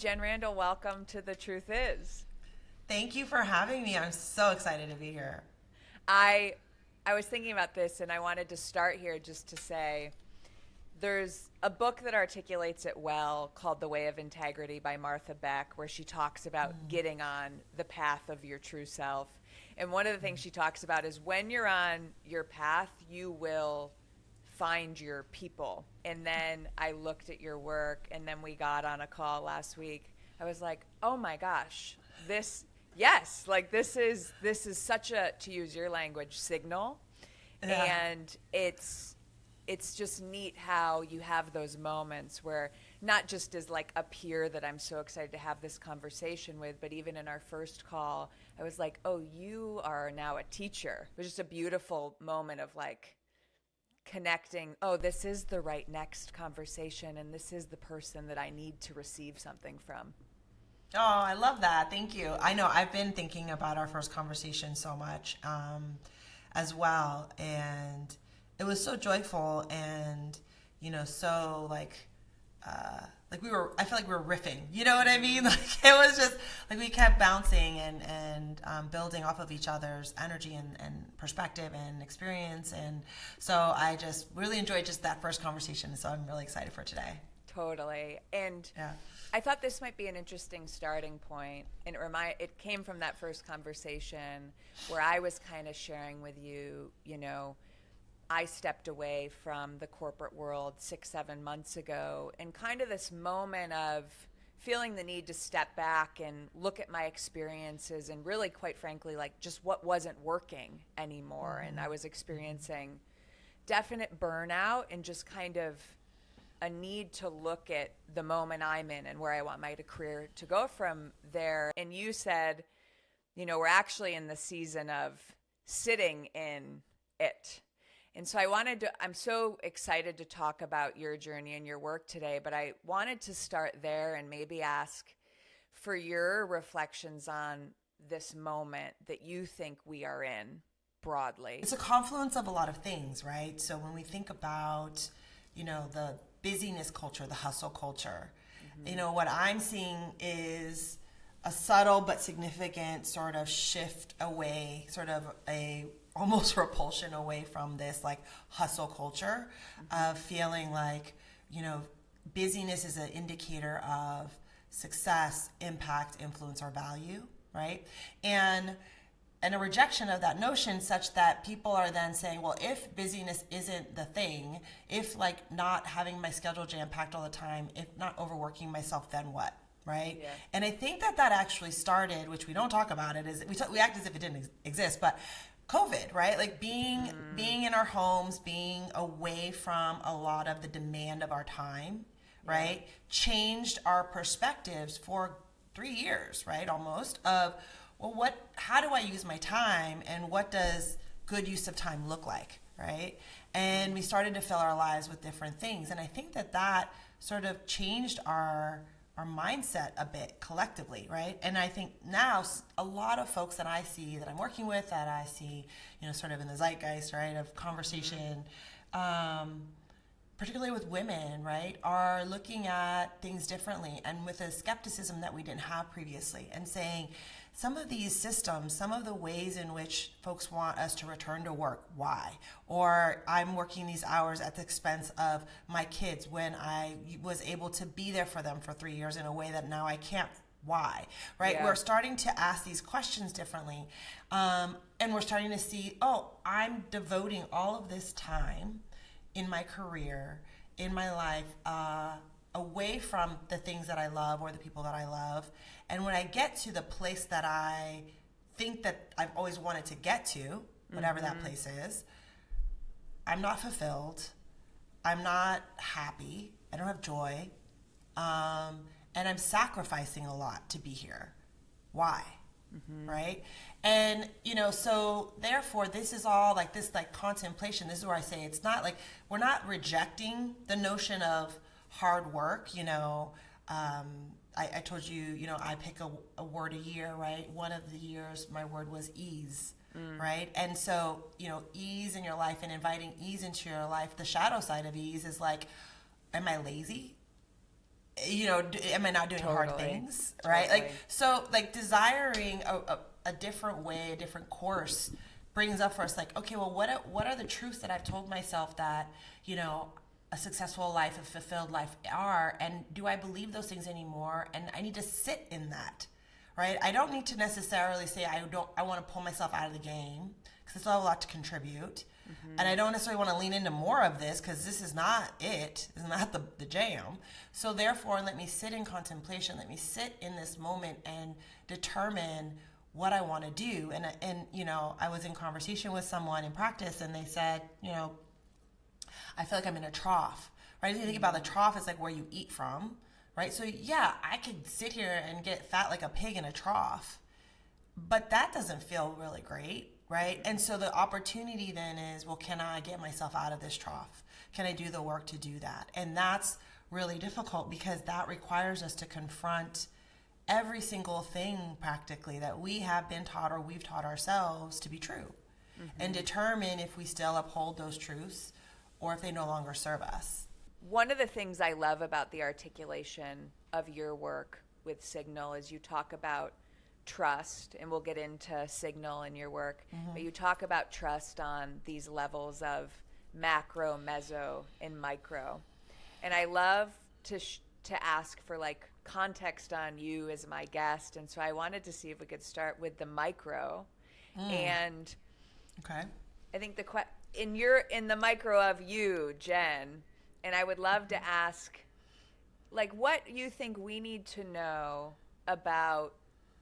Jen Randle, welcome to The Truth Is. Thank you for having me. I'm so excited to be here. I I was thinking about this and I wanted to start here just to say there's a book that articulates it well called The Way of Integrity by Martha Beck, where she talks about getting on the path of your true self. And one of the things she talks about is when you're on your path, you will find your people. And then I looked at your work, and then we got on a call last week. I was like, oh my gosh, yes, like this is such a, to use your language, signal. Yeah. And it's just neat how you have those moments where not just as like a peer that I'm so excited to have this conversation with, but even in our first call, I was like, oh, you are now a teacher. It was just a beautiful moment of like connecting, oh, this is the right next conversation and this is the person that I need to receive something from. Oh, I love that. Thank you. I know I've been thinking about our first conversation so much as well. And it was so joyful and, so I feel like we were riffing, you know what I mean? Like it was just like we kept bouncing and building off of each other's energy and perspective and experience. And so I just really enjoyed just that first conversation. So I'm really excited for today. Totally. And Yeah. I thought this might be an interesting starting point, and it came from that first conversation where I was kind of sharing with you, I stepped away from the corporate world 6-7 months ago, and kind of this moment of feeling the need to step back and look at my experiences and really, quite frankly, like just what wasn't working anymore. And I was experiencing definite burnout and just kind of a need to look at the moment I'm in and where I want my career to go from there. And you said, we're actually in the season of sitting in it. And so I'm so excited to talk about your journey and your work today, but I wanted to start there and maybe ask for your reflections on this moment that you think we are in broadly. It's a confluence of a lot of things, right? So when we think about, the busyness culture, the hustle culture, what I'm seeing is a subtle but significant sort of shift away, sort of a almost repulsion away from this like hustle culture of feeling like, busyness is an indicator of success, impact, influence, or value, right? And a rejection of that notion such that people are then saying, well, if busyness isn't the thing, if like not having my schedule jam-packed all the time, if not overworking myself, then what? Right? Yeah. And I think that actually started, which we don't talk about it, is we act as if it didn't exist, but COVID, right? Like being in our homes, being away from a lot of the demand of our time, right? Changed our perspectives for 3 years, right? Almost of, well, how do I use my time and what does good use of time look like, right? And we started to fill our lives with different things. And I think that sort of changed our mindset a bit collectively, right? And I think now a lot of folks that I see, that I'm working with, that I see, sort of in the zeitgeist, right, of conversation, particularly with women, right, are looking at things differently and with a skepticism that we didn't have previously and saying, some of these systems, some of the ways in which folks want us to return to work, why? Or I'm working these hours at the expense of my kids when I was able to be there for them for 3 years in a way that now I can't. Why? Right? Yeah. We're starting to ask these questions differently. And we're starting to see, oh, I'm devoting all of this time in my career, in my life, away from the things that I love or the people that I love. And when I get to the place that I think that I've always wanted to get to, whatever that place is, I'm not fulfilled. I'm not happy. I don't have joy. And I'm sacrificing a lot to be here. Why? Right? And, so therefore this is all like this, like contemplation. This is where I say it's not like, we're not rejecting the notion of hard work, I told you, I pick a word a year, right? One of the years, my word was ease, right? And so, ease in your life and inviting ease into your life, the shadow side of ease is like, am I lazy? am I not doing hard Totally. things, right? Totally. Like, so like desiring a different way, a different course brings up for us like, okay, well, what are the truths that I've told myself that, a successful life, a fulfilled life are, and do I believe those things anymore? And I need to sit in that, right? I don't need to necessarily say I want to pull myself out of the game because I still have a lot to contribute. And I don't necessarily want to lean into more of this because this is not it. It's not the jam. So therefore, let me sit in contemplation. Let me sit in this moment and determine what I want to do. And I was in conversation with someone in practice, and they said, I feel like I'm in a trough, right? If you think about the trough, it's like where you eat from, right? So yeah, I could sit here and get fat like a pig in a trough, but that doesn't feel really great, right? And so the opportunity then is, well, can I get myself out of this trough? Can I do the work to do that? And that's really difficult because that requires us to confront every single thing practically that we have been taught or we've taught ourselves to be true, and determine if we still uphold those truths or if they no longer serve us. One of the things I love about the articulation of your work with Signal is you talk about trust, and we'll get into Signal in your work, but you talk about trust on these levels of macro, meso, and micro. And I love to ask for like context on you as my guest, and so I wanted to see if we could start with the micro. And Okay. I think in the micro of you, Jen, and I would love to ask, like, what you think we need to know about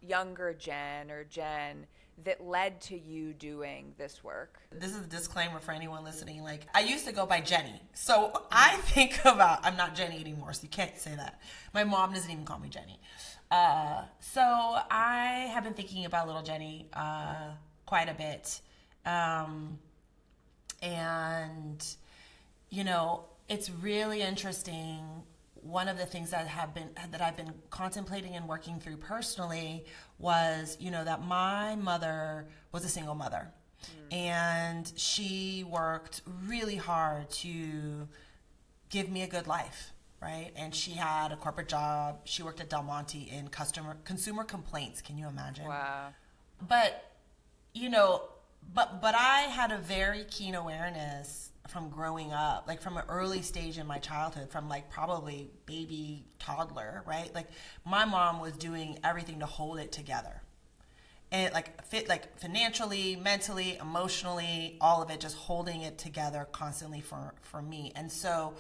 younger Jen or Jen that led to you doing this work. This is a disclaimer for anyone listening. Like, I used to go by Jenny. So I think about, I'm not Jenny anymore, so you can't say that. My mom doesn't even call me Jenny. So I have been thinking about little Jenny quite a bit. And, it's really interesting. One of the things that I've been contemplating and working through personally was, that my mother was a single mother, and she worked really hard to give me a good life, right? And she had a corporate job. She worked at Del Monte in consumer complaints. Can you imagine? Wow. But, but I had a very keen awareness from growing up, like from an early stage in my childhood, from like probably baby, toddler, right? Like my mom was doing everything to hold it together. And financially, mentally, emotionally, all of it, just holding it together constantly for me. And so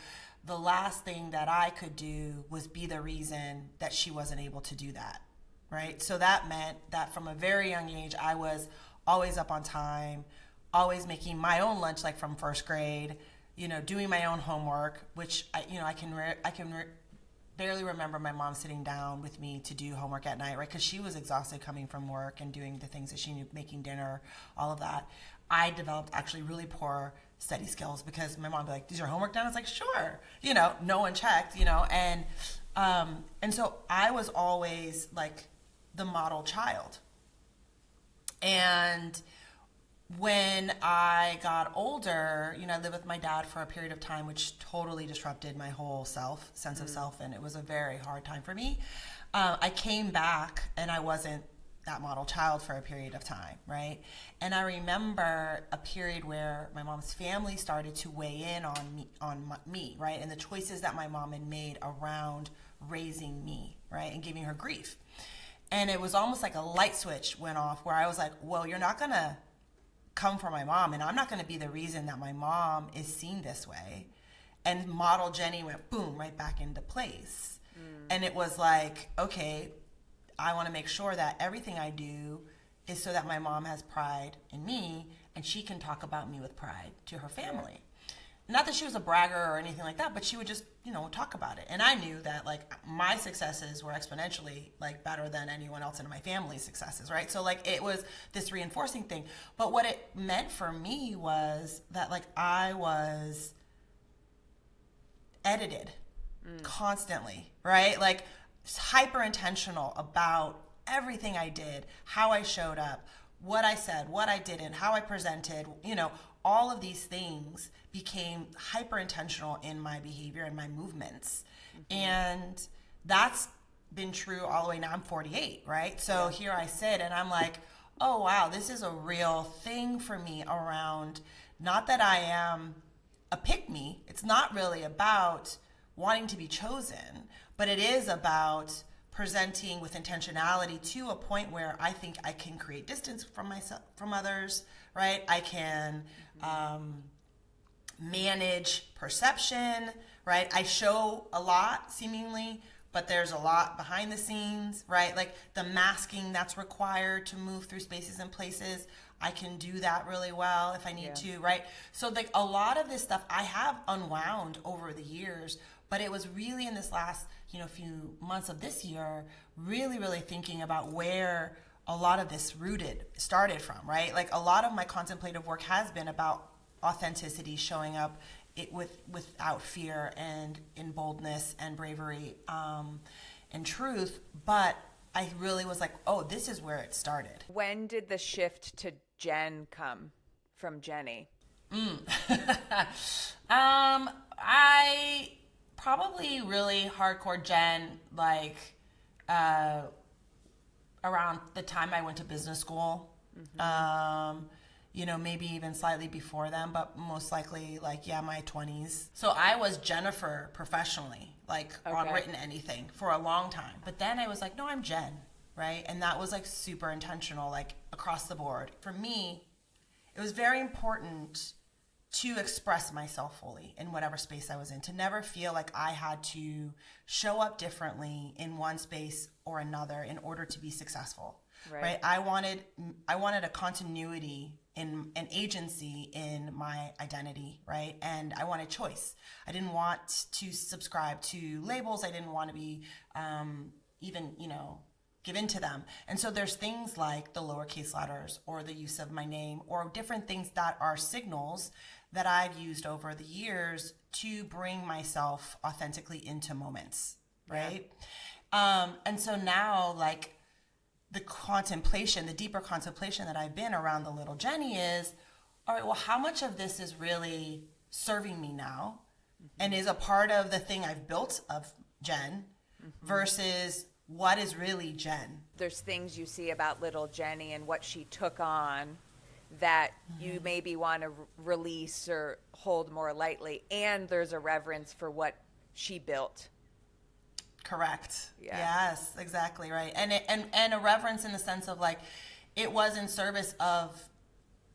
the last thing that I could do was be the reason that she wasn't able to do that, right? So that meant that from a very young age, I was always up on time, always making my own lunch, like from first grade, doing my own homework, which I can barely remember my mom sitting down with me to do homework at night, right? Because she was exhausted coming from work and doing the things that she knew, making dinner, all of that. I developed actually really poor study skills because my mom would be like, "Is your homework done?" I was like, "Sure." No one checked, and so I was always like the model child. And when I got older, I lived with my dad for a period of time, which totally disrupted my whole sense of self, and it was a very hard time for me. I came back, and I wasn't that model child for a period of time, right? And I remember a period where my mom's family started to weigh in on me, right? And the choices that my mom had made around raising me, right? And giving her grief. And it was almost like a light switch went off where I was like, well, you're not going to come for my mom, and I'm not going to be the reason that my mom is seen this way. And model Jenny went boom right back into place. And it was like, okay, I want to make sure that everything I do is so that my mom has pride in me and she can talk about me with pride to her family. Not that she was a bragger or anything like that, but she would just, talk about it. And I knew that like my successes were exponentially like better than anyone else in my family's successes, right? So like it was this reinforcing thing. But what it meant for me was that like I was edited constantly, right? Like hyper intentional about everything I did, how I showed up, what I said, what I didn't, how I presented, all of these things became hyper intentional in my behavior and my movements. And that's been true all the way now. I'm 48, right? So here I sit and I'm like, oh wow, this is a real thing for me around, not that I am a pick me. It's not really about wanting to be chosen, but it is about presenting with intentionality to a point where I think I can create distance from myself, from others, right? I can manage perception, right? I show a lot seemingly, but there's a lot behind the scenes, right? Like the masking that's required to move through spaces and places, I can do that really well if I need to, right? So like a lot of this stuff I have unwound over the years, but it was really in this last, few months of this year, really thinking about where a lot of this started from, right? Like a lot of my contemplative work has been about authenticity, showing up without fear and in boldness and bravery and truth. But I really was like, oh, this is where it started. When did the shift to Jen come from Jenny? I probably really hardcore Jen, like around the time I went to business school. Maybe even slightly before then, but most likely my 20s. So I was Jennifer professionally, on Written Anything for a long time. But then I was like, no, I'm Jen, right? And that was super intentional, across the board. For me, it was very important to express myself fully in whatever space I was in, to never feel like I had to show up differently in one space or another in order to be successful. Right? I wanted a continuity in an agency in my identity, right? And I wanted choice. I didn't want to subscribe to labels. I didn't want to be even give into them. And so there's things like the lowercase letters or the use of my name or different things that are signals that I've used over the years to bring myself authentically into moments, right? And so now, the contemplation, the deeper contemplation that I've been around the little Jenny is, all right, well, how much of this is really serving me now and is a part of the thing I've built of Jen versus what is really Jen? There's things you see about little Jenny and what she took on that you maybe want to release or hold more lightly, and there's a reverence for what she built. Correct. Yeah. Yes, exactly right. And a reverence in the sense of it was in service of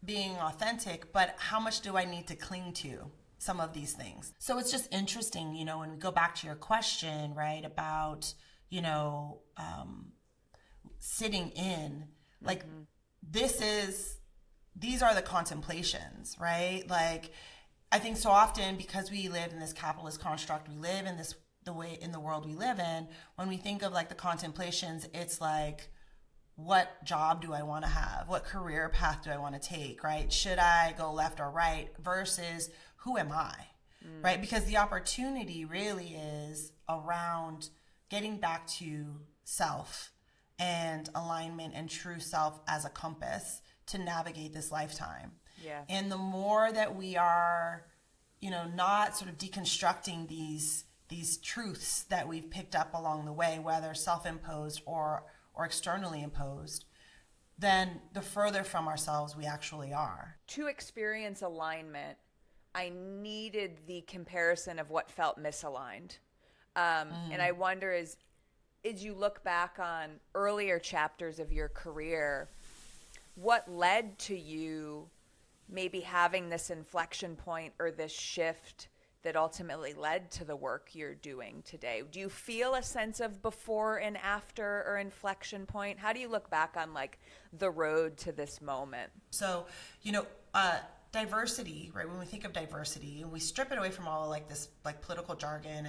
being authentic, but how much do I need to cling to some of these things? So it's just interesting, when we go back to your question, right, about, sitting in, these are the contemplations, right? I think so often because we live in this capitalist construct, we live in the world we live in, when we think of the contemplations, it's what job do I want to have? What career path do I want to take, right? Should I go left or right versus who am I, right? Because the opportunity really is around getting back to self and alignment and true self as a compass to navigate this lifetime. Yeah. And the more that we are, not sort of deconstructing these truths that we've picked up along the way, whether self-imposed or externally imposed, then the further from ourselves we actually are. To experience alignment, I needed the comparison of what felt misaligned. And I wonder, as you look back on earlier chapters of your career, what led to you maybe having this inflection point or this shift that ultimately led to the work you're doing today? Do you feel a sense of before and after or inflection point? How do you look back on the road to this moment? So, diversity, right? When we think of diversity and we strip it away from all this political jargon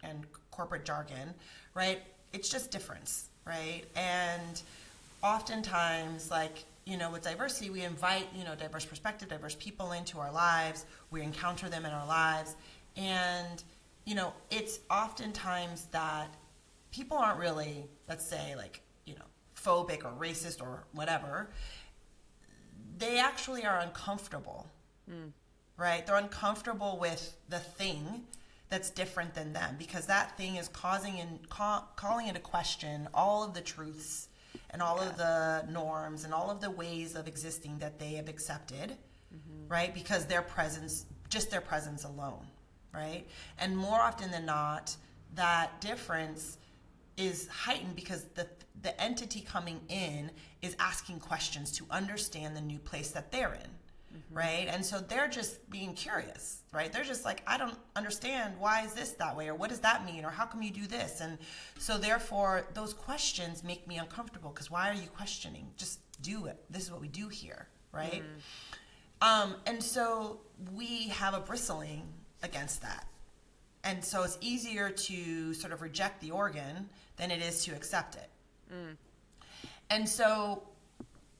and corporate jargon, right? It's just difference, right? And oftentimes, with diversity, we invite, diverse perspective, diverse people into our lives. We encounter them in our lives. And, it's oftentimes that people aren't really, let's say, phobic or racist or whatever. They actually are uncomfortable, right? They're uncomfortable with the thing that's different than them, because that thing is causing and calling into question all of the truths and all of the norms and all of the ways of existing that they have accepted, right? Because their presence, just their presence alone, right? And more often than not, that difference is heightened because the entity coming in is asking questions to understand the new place that they're in. Right? And so they're just being curious, right? They're just like, I don't understand, why is this that way? Or what does that mean? Or how come you do this? And so therefore those questions make me uncomfortable, because why are you questioning? Just do it. This is what we do here, right? And so we have a bristling against that. And so it's easier to sort of reject the organ than it is to accept it. And so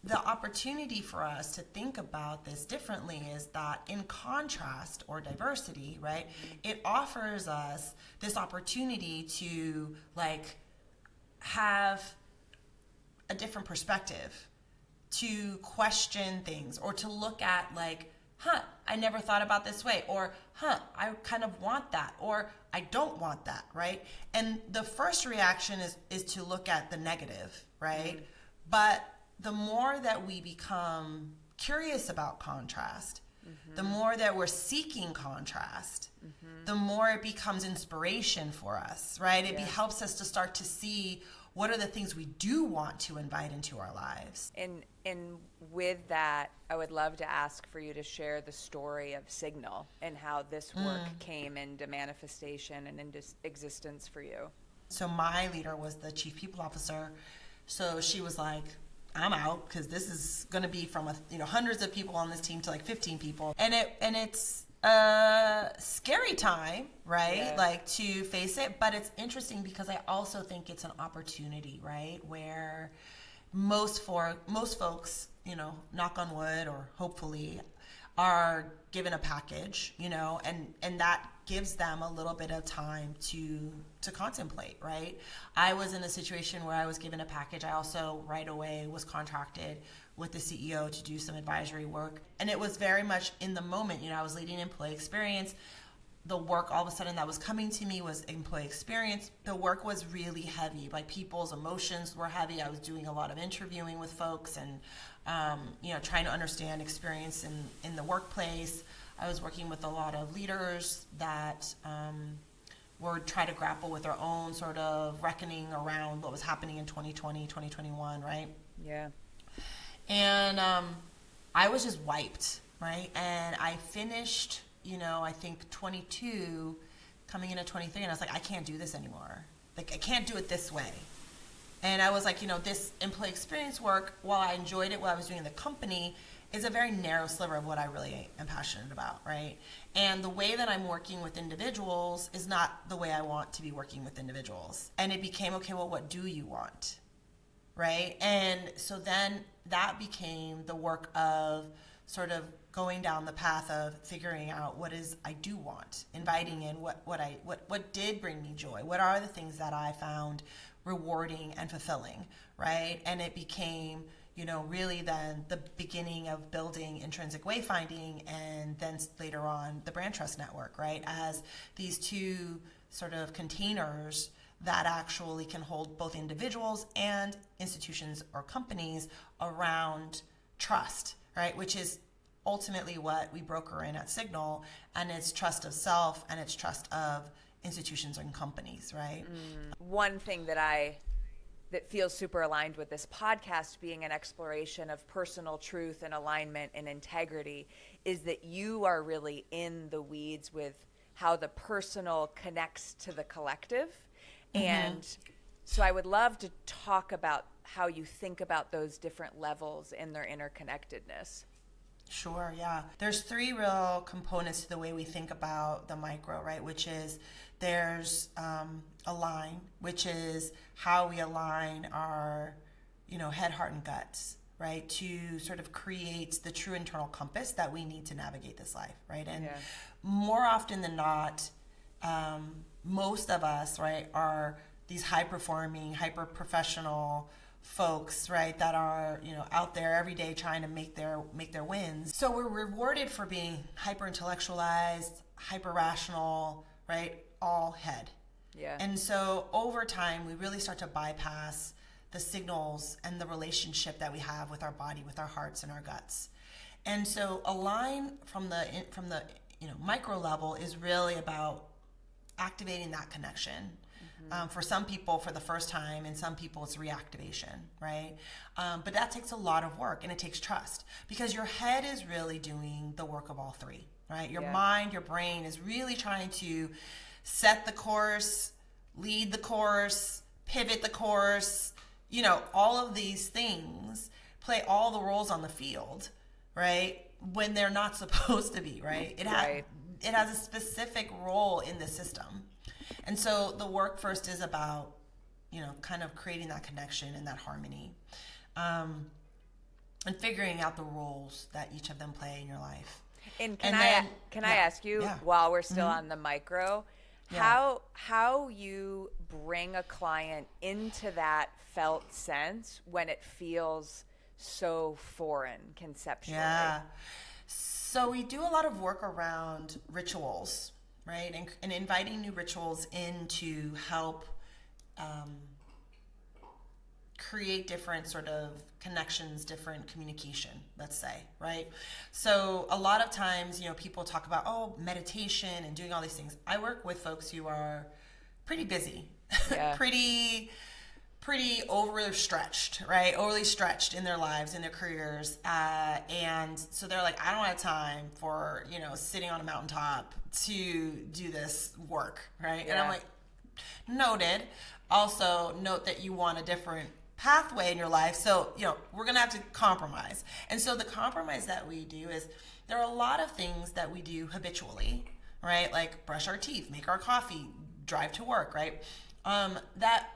the opportunity for us to think about this differently is that in contrast or diversity, right, it offers us this opportunity to like have a different perspective, to question things, or to look at like, I never thought about this way, or I kind of want that, or I don't want that, right? And the first reaction is to look at the negative, right? But the more that we become curious about contrast, the more that we're seeking contrast, the more it becomes inspiration for us, right? It helps us to start to see what are the things we do want to invite into our lives. And with that, I would love to ask for you to share the story of Signal and how this work came into manifestation and into existence for you. So my leader was the chief people officer. So she was like, I'm out, because this is going to be from hundreds of people on this team to like 15 people, and it's a scary time, right? Like to face it, but it's interesting because I also think it's an opportunity, right? Where most folks, knock on wood, or hopefully, are given a package, and that gives them a little bit of time to contemplate, right? I was in a situation where I was given a package. I also right away was contracted with the CEO to do some advisory work. And it was very much in the moment, I was leading employee experience. The work all of a sudden that was coming to me was employee experience. The work was really heavy. Like people's emotions were heavy. I was doing a lot of interviewing with folks and, trying to understand experience in the workplace. I was working with a lot of leaders that were trying to grapple with their own sort of reckoning around what was happening in 2020, 2021, right? Yeah. And I was just wiped, right? And I finished, I think 22, coming into 23, and I was like, I can't do this anymore. Like, I can't do it this way. And I was like, this employee experience work, while I enjoyed it while I was doing the company, is a very narrow sliver of what I really am passionate about, right? And the way that I'm working with individuals is not the way I want to be working with individuals. And it became, okay, well, what do you want, right? And so then that became the work of sort of going down the path of figuring out what is I do want, inviting in what did bring me joy, what are the things that I found rewarding and fulfilling, right? And it became, really then the beginning of building intrinsic wayfinding, and then later on the brand trust network, right? As these two sort of containers that actually can hold both individuals and institutions or companies around trust, right? Which is ultimately what we broker in at Signal, and it's trust of self and it's trust of institutions and companies, right? One thing that feels super aligned with this podcast being an exploration of personal truth and alignment and integrity is that you are really in the weeds with how the personal connects to the collective. And so I would love to talk about how you think about those different levels in their interconnectedness. Sure, yeah. There's three real components to the way we think about the micro, right? Which is there's align, which is how we align our, head, heart, and guts, right? To sort of create the true internal compass that we need to navigate this life, right? And more often than not, most of us, right, are these high-performing, hyper-professional folks, right, that are out there every day trying to make their wins. So we're rewarded for being hyper intellectualized, hyper rational, right? All head. Yeah. And so over time, we really start to bypass the signals and the relationship that we have with our body, with our hearts and our guts. And so align from the micro level is really about activating that connection. For some people for the first time, and some people it's reactivation, right? But that takes a lot of work, and it takes trust, because your head is really doing the work of all three, right? Your mind, your brain is really trying to set the course, lead the course, pivot the course, all of these things, play all the roles on the field, right? When they're not supposed to be, right? It has a specific role in the system. And so the work first is about, kind of creating that connection and that harmony, and figuring out the roles that each of them play in your life. And can I ask you, while we're still on the micro, how you bring a client into that felt sense when it feels so foreign conceptually? Yeah. So we do a lot of work around rituals, right? And inviting new rituals in to help create different sort of connections, different communication, let's say, right? So a lot of times, people talk about, meditation and doing all these things. I work with folks who are pretty busy, pretty overstretched, right? Overly stretched in their lives, in their careers. And so they're like, I don't have time for, sitting on a mountaintop to do this work, right? Yeah. And I'm like, noted. Also note that you want a different pathway in your life. So, we're going to have to compromise. And so the compromise that we do is there are a lot of things that we do habitually, right? Like brush our teeth, make our coffee, drive to work, right? That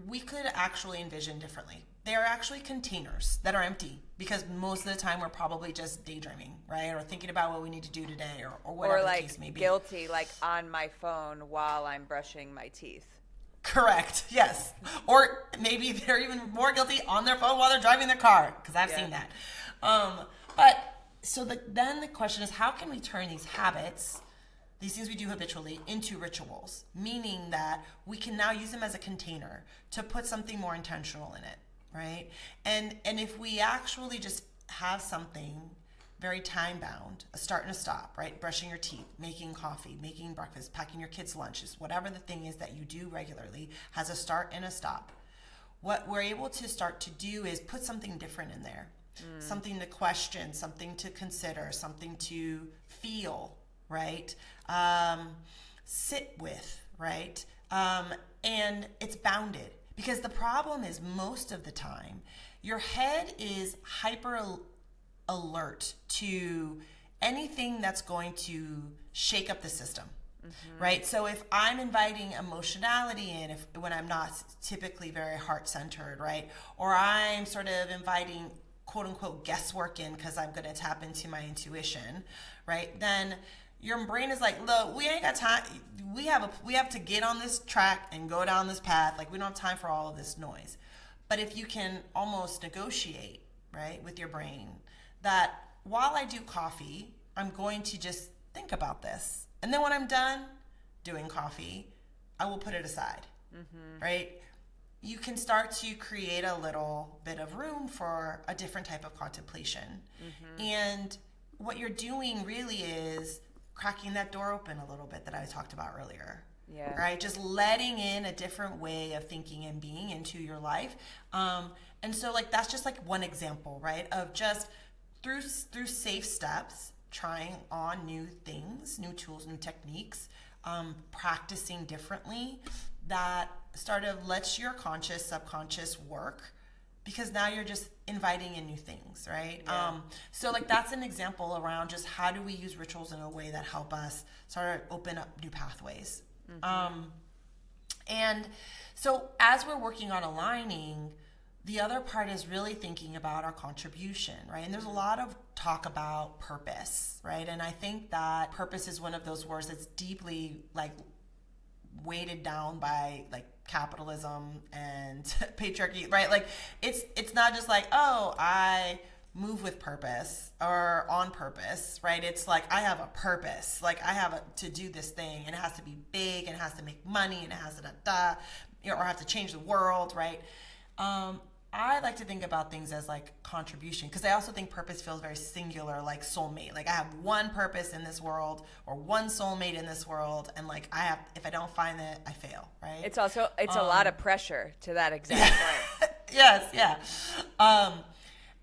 we could actually envision differently. They are actually containers that are empty, because most of the time we're probably just daydreaming, right? Or thinking about what we need to do today, or whatever the case may be. Or guilty, like on my phone while I'm brushing my teeth. Correct. Yes. Or maybe they're even more guilty on their phone while they're driving their car, because I've seen that. Then the question is, how can we turn these habits, these things we do habitually, into rituals? Meaning that we can now use them as a container to put something more intentional in it, right? And if we actually just have something very time bound, a start and a stop, right? Brushing your teeth, making coffee, making breakfast, packing your kids' lunches, whatever the thing is that you do regularly has a start and a stop. What we're able to start to do is put something different in there, something to question, something to consider, something to feel, right? Sit with, right? And it's bounded, because the problem is most of the time your head is hyper alert to anything that's going to shake up the system, right? So if I'm inviting emotionality in, when I'm not typically very heart-centered, right? Or I'm sort of inviting quote unquote guesswork in because I'm going to tap into my intuition, right? Then your brain is like, look, we ain't got time. We have to get on this track and go down this path. Like, we don't have time for all of this noise. But if you can almost negotiate, right, with your brain, that while I do coffee, I'm going to just think about this. And then when I'm done doing coffee, I will put it aside, right? You can start to create a little bit of room for a different type of contemplation. And what you're doing really is cracking that door open a little bit that I talked about earlier. Yeah. Right? Just letting in a different way of thinking and being into your life. And so that's just one example, right? Of just through safe steps, trying on new things, new tools, new techniques, practicing differently, that sort of lets your conscious, subconscious work, because now you're just inviting in new things, right? Yeah. So that's an example around just how do we use rituals in a way that help us sort of open up new pathways. And so as we're working on aligning, the other part is really thinking about our contribution, right? And there's a lot of talk about purpose, right? And I think that purpose is one of those words that's deeply weighted down by capitalism and patriarchy, right? It's not just I move with purpose or on purpose, right? It's like, I have a purpose, like I have to do this thing, and it has to be big, and it has to make money, and it has to or I have to change the world, right? I like to think about things as like contribution, because I also think purpose feels very singular, like soulmate. Like I have one purpose in this world, or one soulmate in this world, and like if I don't find it, I fail, right? It's also a lot of pressure to that exact point. Yes, yeah.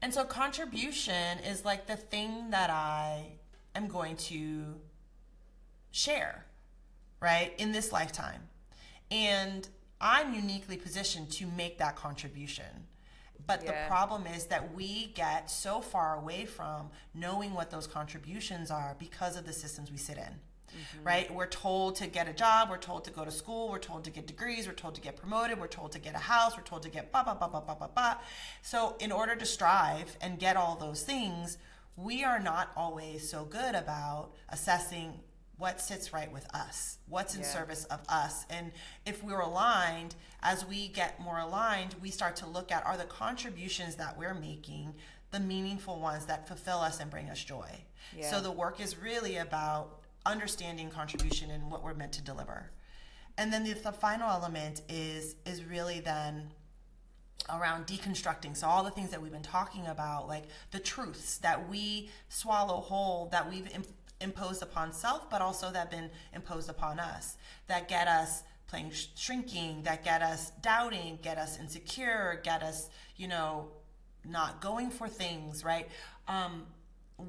And so contribution is like the thing that I am going to share, right, in this lifetime. And I'm uniquely positioned to make that contribution. But the problem is that we get so far away from knowing what those contributions are because of the systems we sit in, right? We're told to get a job, we're told to go to school, we're told to get degrees, we're told to get promoted, we're told to get a house, we're told to get blah, blah, blah, blah, blah, blah, blah. So in order to strive and get all those things, we are not always so good about assessing what sits right with us, what's in service of us. And if we're aligned, as we get more aligned, we start to look at, are the contributions that we're making the meaningful ones that fulfill us and bring us joy? Yeah. So the work is really about understanding contribution and what we're meant to deliver. And then the final element is really then around deconstructing. So all the things that we've been talking about, like the truths that we swallow whole, that we've imposed upon self, but also that have been imposed upon us, that get us playing shrinking, that get us doubting, get us insecure, get us, not going for things, right?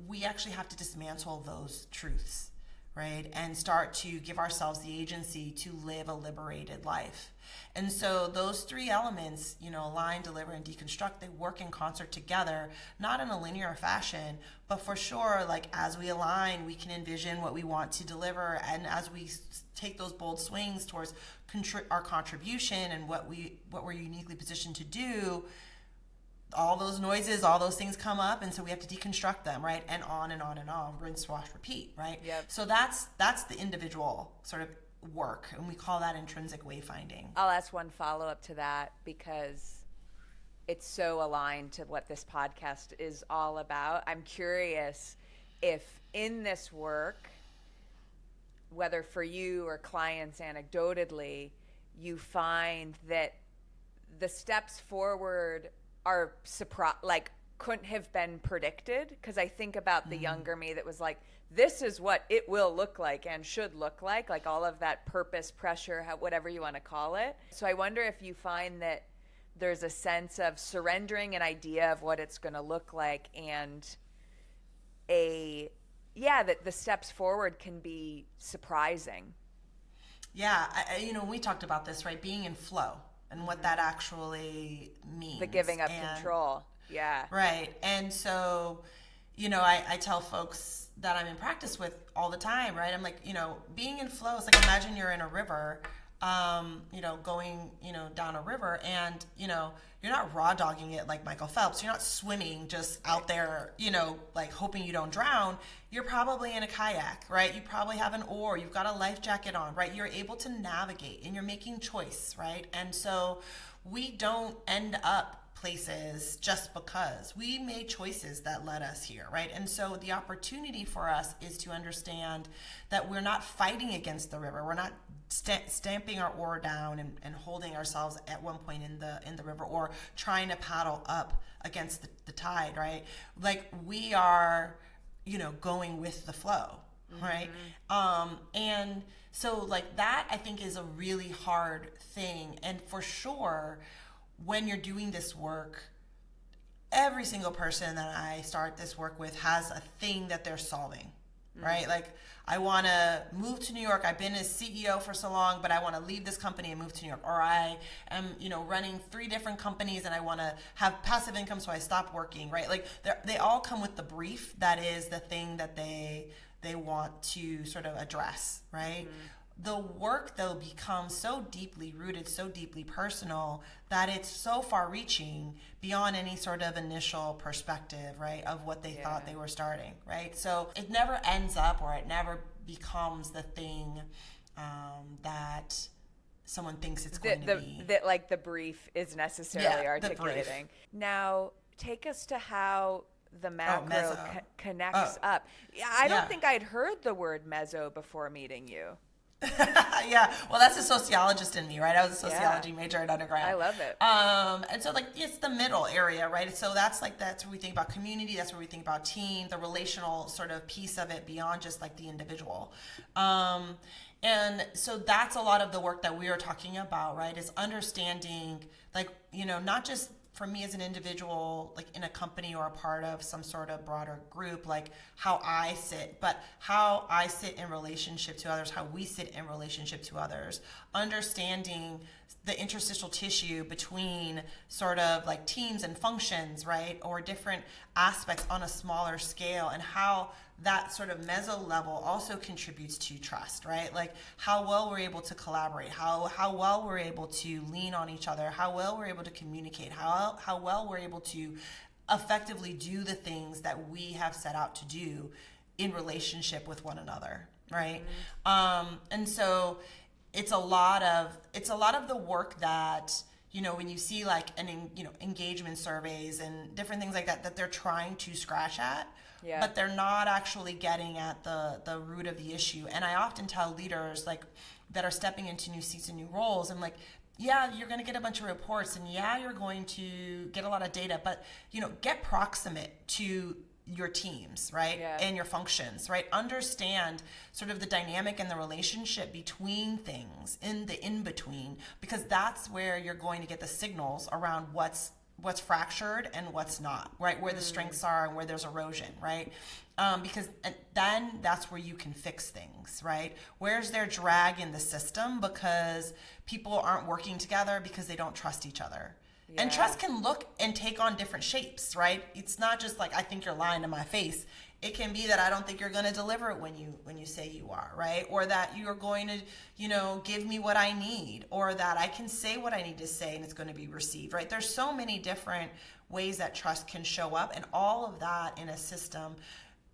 We actually have to dismantle those truths, right? And start to give ourselves the agency to live a liberated life. And so those three elements, align, deliver, and deconstruct, they work in concert together, not in a linear fashion, but for sure, like as we align, we can envision what we want to deliver. And as we take those bold swings towards our contribution and what we're uniquely positioned to do, all those noises, all those things come up, and so we have to deconstruct them, right? And on and on and on, rinse, wash, repeat, right? Yep. So that's the individual sort of work, and we call that intrinsic wayfinding. I'll ask one follow-up to that, because it's so aligned to what this podcast is all about. I'm curious if in this work, whether for you or clients anecdotally, you find that the steps forward are couldn't have been predicted. Because I think about the younger me that was like, this is what it will look like and should look like all of that purpose, pressure, whatever you want to call it. So I wonder if you find that there's a sense of surrendering an idea of what it's going to look like, and that the steps forward can be surprising. Yeah, we talked about this, right? Being in flow and what that actually means. The giving up control. Yeah. Right. And so, I tell folks that I'm in practice with all the time, right? I'm like, being in flow is like, imagine you're in a river, going, down a river, and, you're not raw dogging it like Michael Phelps. You're not swimming just out there, like hoping you don't drown. You're probably in a kayak, right? You probably have an oar. You've got a life jacket on, right? You're able to navigate, and you're making choice, right? And so we don't end up places just because we made choices that led us here, right? And so the opportunity for us is to understand that we're not fighting against the river. We're not stamping our oar down and holding ourselves at one point in the river, or trying to paddle up against the tide, right? Like we are, going with the flow, right? And so like that, I think, is a really hard thing. And for sure, when you're doing this work, every single person that I start this work with has a thing that they're solving, right? Like, I want to move to New York. I've been a CEO for so long, but I want to leave this company and move to New York. Or I am, running 3 different companies, and I want to have passive income, so I stop working, right? Like, they all come with the brief that is the thing that they want to sort of address, right? The work, though, becomes so deeply rooted, so deeply personal, that it's so far-reaching beyond any sort of initial perspective, right, of what they thought they were starting, right? So it never ends up, or it never becomes the thing that someone thinks it's going to be. That, like, the brief is necessarily articulating. Now, take us to how the macro meso. connects Oh, up. Yeah, I don't yeah. think I'd heard the word meso before meeting you. Yeah, well, that's a sociologist in me, right? I was a Yeah, sociology major at undergrad. I love it. And so like it's the middle area, right? So that's where we think about community. That's where we think about team, the relational sort of piece of it beyond just like the individual. And so that's a lot of the work that we are talking about, right? Is understanding, like, not just for me as an individual, like in a company or a part of some sort of broader group, like how I sit, but how I sit in relationship to others, how we sit in relationship to others, understanding the interstitial tissue between sort of like teams and functions, right? Or different aspects on a smaller scale, and how that sort of meso level also contributes to trust, right? Like how well we're able to collaborate, how well we're able to lean on each other, how well we're able to communicate, how well we're able to effectively do the things that we have set out to do in relationship with one another, right? And so it's a lot of the work that, when you see like engagement surveys and different things like that they're trying to scratch at, Yeah. but they're not actually getting at the root of the issue. And I often tell leaders like that are stepping into new seats and new roles, I'm like, yeah, you're going to get a bunch of reports, and yeah, you're going to get a lot of data, but get proximate to your teams, right? Yeah. And your functions, right? Understand sort of the dynamic and the relationship between things in the in-between, because that's where you're going to get the signals around what's fractured and what's not, right? Where the strengths are and where there's erosion, right? Because then that's where you can fix things, right? Where's there drag in the system because people aren't working together because they don't trust each other? Yeah. And trust can look and take on different shapes, right? It's not just like, I think you're lying to my face. It can be that I don't think you're going to deliver it when you say you are, right? Or that you're going to, give me what I need, or that I can say what I need to say and it's going to be received, right? There's so many different ways that trust can show up, and all of that in a system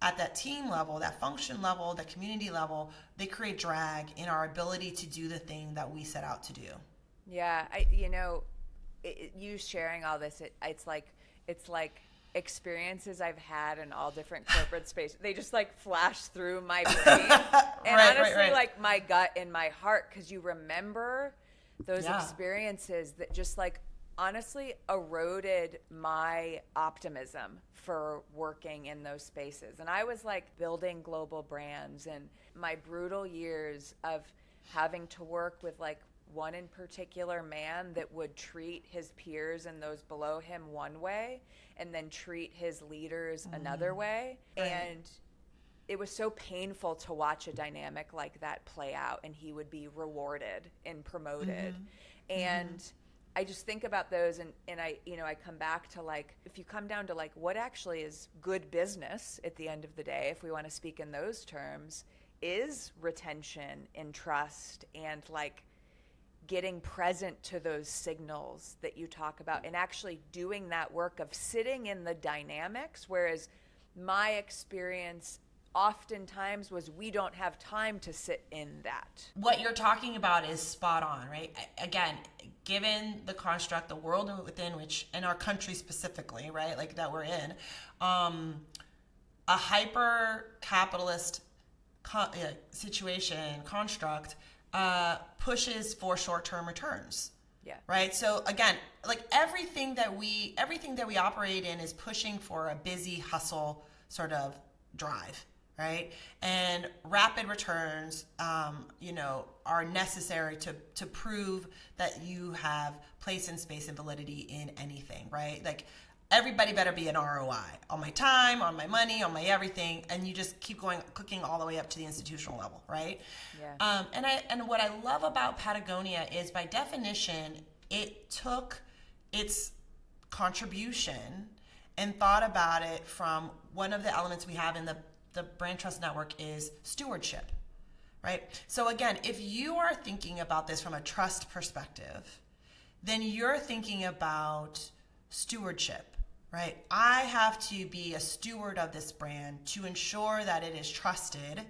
at that team level, that function level, that community level, they create drag in our ability to do the thing that we set out to do. Yeah, you sharing all this, it's like experiences I've had in all different corporate spaces. They just like flash through my brain, and Right, honestly, right. like my gut and my heart, because you remember those Yeah. experiences that just like honestly eroded my optimism for working in those spaces. And I was like building global brands, and my brutal years of having to work with like one in particular man that would treat his peers and those below him one way and then treat his leaders another way. Right. And it was so painful to watch a dynamic like that play out, and he would be rewarded and promoted. And I just think about those, and I come back to like, if you come down to like what actually is good business at the end of the day, if we want to speak in those terms, is retention and trust and like getting present to those signals that you talk about and actually doing that work of sitting in the dynamics. Whereas my experience oftentimes was we don't have time to sit in that. What you're talking about is spot on, right? Again, given the construct, the world within which, in our country specifically, right, like that we're in, a hyper-capitalist situation, construct, pushes for short-term returns. Yeah. Right. So again, like everything that we operate in is pushing for a busy hustle sort of drive. Right. And rapid returns, are necessary to prove that you have place and space and validity in anything. Right. Like everybody better be an ROI on my time, on my money, on my everything, and you just keep going, clicking all the way up to the institutional level, right? Yeah. And what I love about Patagonia is, by definition, it took its contribution and thought about it from one of the elements we have in the brand trust network is stewardship, right? So again, if you are thinking about this from a trust perspective, then you're thinking about stewardship. Right? I have to be a steward of this brand to ensure that it is trusted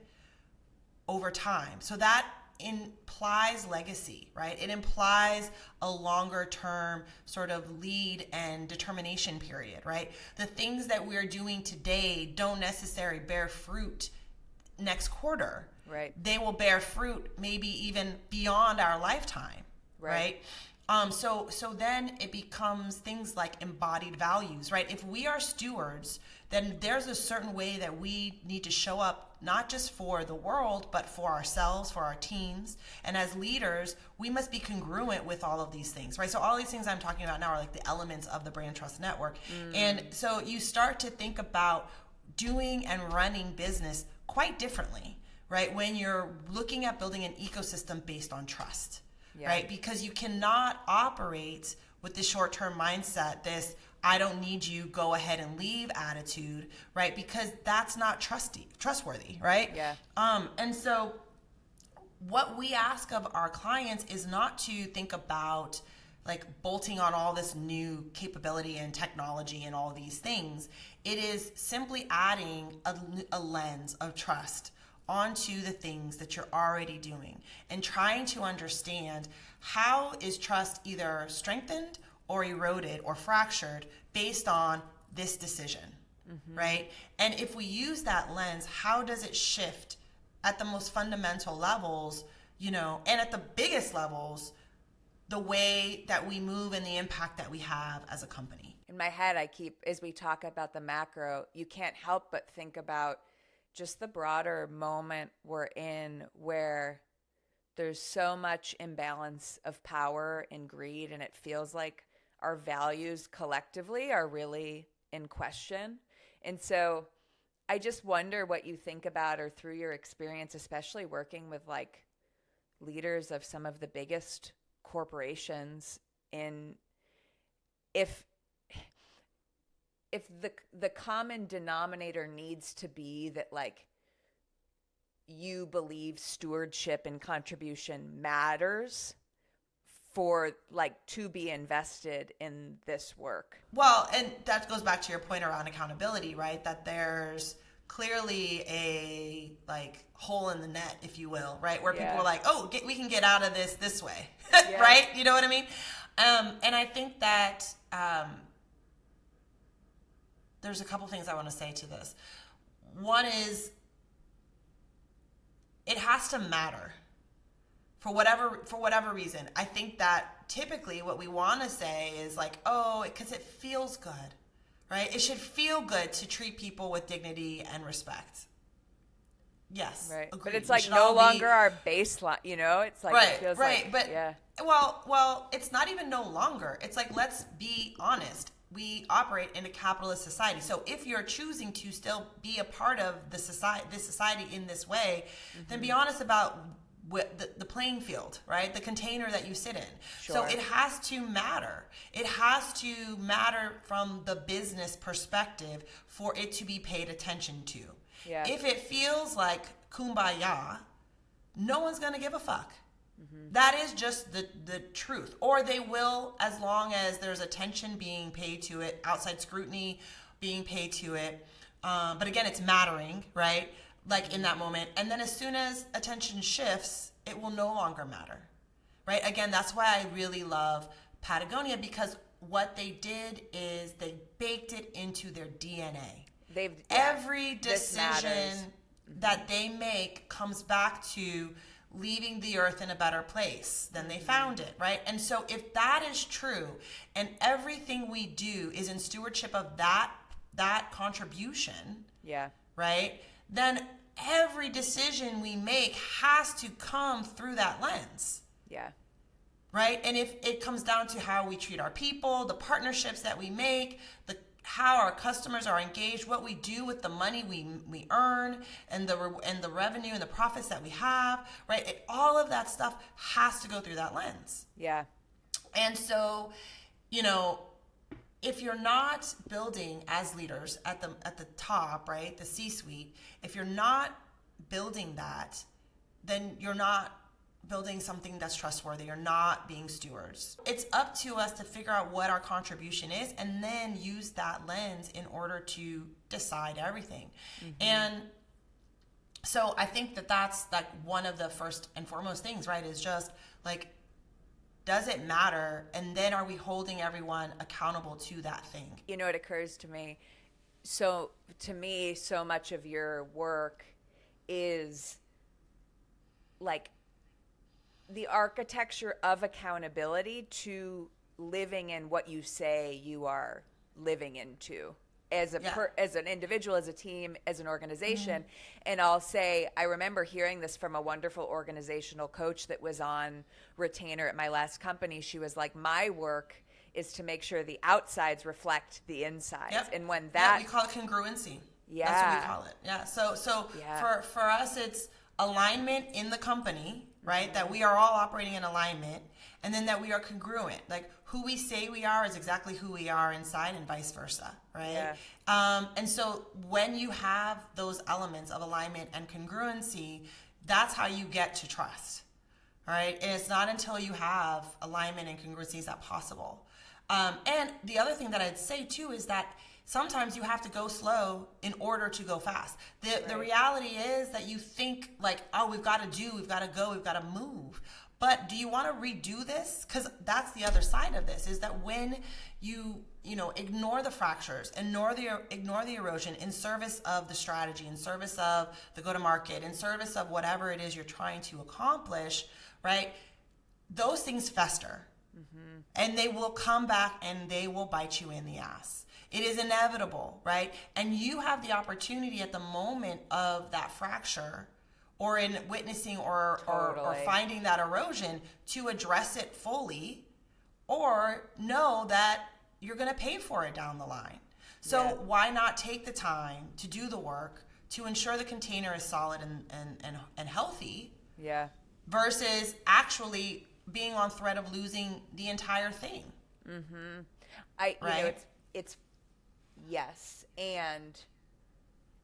over time. So that implies legacy, right? It implies a longer term sort of lead and determination period, right? The things that we're doing today don't necessarily bear fruit next quarter. Right. They will bear fruit maybe even beyond our lifetime, right? So then it becomes things like embodied values, right? If we are stewards, then there's a certain way that we need to show up, not just for the world, but for ourselves, for our teams. And as leaders, we must be congruent with all of these things, right? So all these things I'm talking about now are like the elements of the brand trust network. And so you start to think about doing and running business quite differently, right? When you're looking at building an ecosystem based on trust. Yeah. Right? Because you cannot operate with this short-term mindset, this I don't need you, go ahead and leave attitude, right? Because that's not trustworthy, right? Yeah. And so what we ask of our clients is not to think about like bolting on all this new capability and technology and all these things. It is simply adding a lens of trust onto the things that you're already doing and trying to understand how is trust either strengthened or eroded or fractured based on this decision, right? And if we use that lens, how does it shift at the most fundamental levels, and at the biggest levels, the way that we move and the impact that we have as a company? In my head, as we talk about the macro, you can't help but think about just the broader moment we're in where there's so much imbalance of power and greed, and it feels like our values collectively are really in question. And so I just wonder what you think about, or through your experience, especially working with like leaders of some of the biggest corporations, if the common denominator needs to be that like you believe stewardship and contribution matters for like to be invested in this work. Well, and that goes back to your point around accountability, right? That there's clearly a like hole in the net, if you will, right? Where people are like, we can get out of this way, right? You know what I mean? And I think that there's a couple things I want to say to this. One is it has to matter for whatever reason. I think that typically what we want to say is like, because it feels good, right? It should feel good to treat people with dignity and respect. Yes, right. Agreed. But it's like no longer our baseline, It's like right, it feels right. like, but yeah. Well, it's not even no longer. It's like, let's be honest. We operate in a capitalist society. So if you're choosing to still be a part of this society in this way, then be honest about the playing field, right? The container that you sit in. Sure. So it has to matter. It has to matter from the business perspective for it to be paid attention to. Yeah. If it feels like kumbaya, no one's going to give a fuck. That is just the truth. Or they will, as long as there's attention being paid to it, outside scrutiny being paid to it. But again, it's mattering, right? Like in that moment. And then as soon as attention shifts, it will no longer matter, right? Again, that's why I really love Patagonia, because what they did is they baked it into their DNA. Every decision that they make comes back to leaving the earth in a better place than they found it, right? And so if that is true, and everything we do is in stewardship of that contribution, right? Then every decision we make has to come through that lens. Right? And if it comes down to how we treat our people, the partnerships that we make, how our customers are engaged, what we do with the money we earn, and the revenue and the profits that we have, right? All of that stuff has to go through that lens. And so, if you're not building as leaders at the top, right, the C-suite, if you're not building that, then you're not building something that's trustworthy. You're not being stewards. It's up to us to figure out what our contribution is and then use that lens in order to decide everything. And So I think that that's like one of the first and foremost things, right? Is just like, does it matter? And then are we holding everyone accountable to that thing? You know, it occurs to me. So to me, so much of your work is like the architecture of accountability to living in what you say you are living into as a as an individual, as a team, as an organization. And I'll say, I remember hearing this from a wonderful organizational coach that was on retainer at my last company. She was like, my work is to make sure the outsides reflect the insides. Yep. And when that, we call it congruency. Yeah. That's what we call it. Yeah. So Yeah. for us, it's alignment in the company, right? That we are all operating in alignment, and then that we are congruent. Like, who we say we are is exactly who we are inside, and vice versa, right? Yeah. And so when you have those elements of alignment and congruency, that's how you get to trust, all right? And it's not until you have alignment and congruency is that possible. And the other thing that I'd say too is that sometimes you have to go slow in order to go fast. The reality is that you think like, oh, we've got to go, we've got to move. But do you want to redo this? Because that's the other side of this, is that when you ignore the fractures, ignore the erosion in service of the strategy, in service of the go-to-market, in service of whatever it is you're trying to accomplish, right? Those things fester. And they will come back and they will bite you in the ass. It is inevitable, right? And you have the opportunity at the moment of that fracture, or in witnessing or finding that erosion, to address it fully, or know that you're going to pay for it down the line. So why not take the time to do the work to ensure the container is solid and healthy? Yeah. Versus actually being on threat of losing the entire thing. You know, it's yes. And